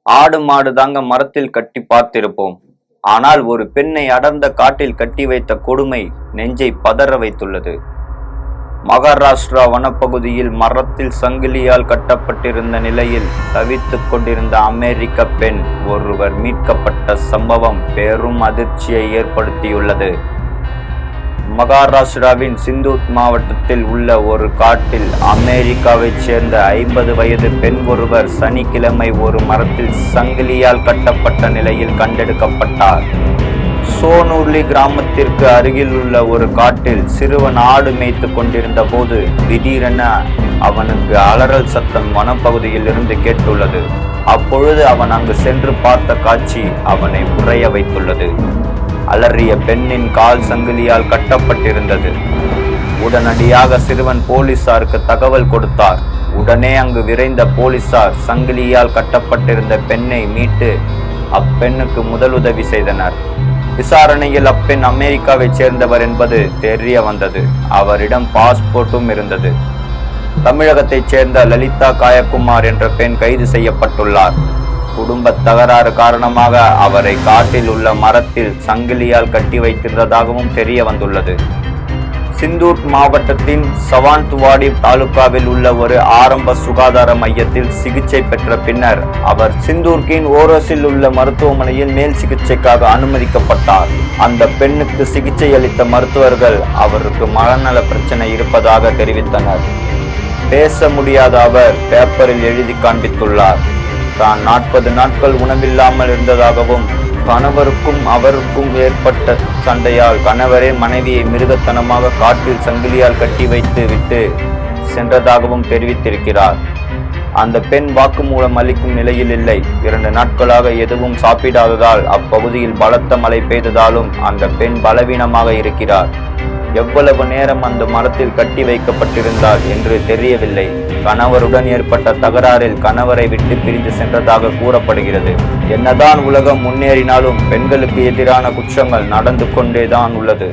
ஆடு மாடு தாங்க மரத்தில் கட்டி பார்த்திருப்போம். ஆனால் ஒரு பெண்ணை அடர்ந்த காட்டில் கட்டி வைத்த கொடுமை நெஞ்சை பதற வைத்துள்ளது. மகாராஷ்டிரா வனப்பகுதியில் மரத்தில் சங்கிலியால் கட்டப்பட்டிருந்த நிலையில் தவித்துக் கொண்டிருந்த அமெரிக்க பெண் ஒருவர் மீட்கப்பட்ட சம்பவம் பெரும் அதிர்ச்சியை ஏற்படுத்தியுள்ளது. மகாராஷ்டிராவின் சிந்தூர் மாவட்டத்தில் உள்ள ஒரு காட்டில் அமெரிக்காவைச் சேர்ந்த 50 வயது பெண் ஒருவர் சனிக்கிழமை ஒரு மரத்தில் சங்கிலியால் கட்டப்பட்ட நிலையில் கண்டெடுக்கப்பட்டார். சோனூர்லி கிராமத்திற்கு அருகில் உள்ள ஒரு காட்டில் சிறுவன் ஆடு மேய்த்து கொண்டிருந்த போது திடீரென அவனுக்கு அலறல் சத்தம் வனப்பகுதியில் இருந்து கேட்டுள்ளது. அப்பொழுது அவன் அங்கு சென்று பார்த்த காட்சி அவனை உறைய வைத்துள்ளது. அலறிய பெண்ணின் கால் சங்கிலியால் கட்டப்பட்டிருந்தது. உடனடியாக சிறுவன் போலீசாருக்கு தகவல் கொடுத்தார். உடனே அங்கு விரைந்த போலீசார் சங்கிலியால் கட்டப்பட்டிருந்த பெண்ணை மீட்டு அப்பெண்ணுக்கு முதலுதவி செய்தனர். விசாரணையில் அப்பெண் அமெரிக்காவைச் சேர்ந்தவர் என்பது தெரிய வந்தது. அவரிடம் பாஸ்போர்ட்டும் இருந்தது. தமிழகத்தைச் சேர்ந்த லலிதா காயக்குமார் என்ற பெண் கைது செய்யப்பட்டுள்ளார். குடும்ப தகராறு காரணமாக அவரை காட்டில் உள்ள மரத்தில் சங்கிலியால் கட்டி வைத்திருந்ததாகவும் தெரிய வந்துள்ளது. சிந்தூர் மாவட்டத்தின் சவான்துவாடி தாலுகாவில் உள்ள ஒரு ஆரம்ப சுகாதார மையத்தில் சிகிச்சை பெற்ற பின்னர் அவர் சிந்தூர்கின் ஓரோஸில் உள்ள மருத்துவமனையில் மேல் சிகிச்சைக்காக அனுமதிக்கப்பட்டார். அந்த பெண்ணுக்கு சிகிச்சை அளித்த மருத்துவர்கள் அவருக்கு மனநல பிரச்சனை இருப்பதாக தெரிவித்தனர். பேச முடியாத அவர் பேப்பரில் எழுதி காண்பித்துள்ளார். தான் 40 நாட்கள் உணவில்லாமல் இருந்ததாகவும் கணவருக்கும் அவருக்கும் ஏற்பட்ட சண்டையால் கணவரே மனைவியை மிருகத்தனமாக காட்டில் சங்கிலியால் கட்டி வைத்து விட்டு சென்றதாகவும் தெரிவித்திருக்கிறார். அந்த பெண் வாக்குமூலம் அளிக்கும் நிலையில் இல்லை. 2 நாட்களாக எதுவும் சாப்பிடாததால் அப்பகுதியில் பலத்த மழை பெய்ததாலும் அந்த பெண் பலவீனமாக இருக்கிறார். எவ்வளவு நேரம் அந்த மரத்தில் கட்டி வைக்கப்பட்டிருந்தார் என்று தெரியவில்லை. கணவருடன் ஏற்பட்ட தகராறில் கணவரை விட்டு பிரிந்து சென்றதாக கூறப்படுகிறது. என்னதான் உலகம் முன்னேறினாலும் பெண்களுக்கு எதிரான குற்றங்கள் நடந்து கொண்டேதான் உள்ளது.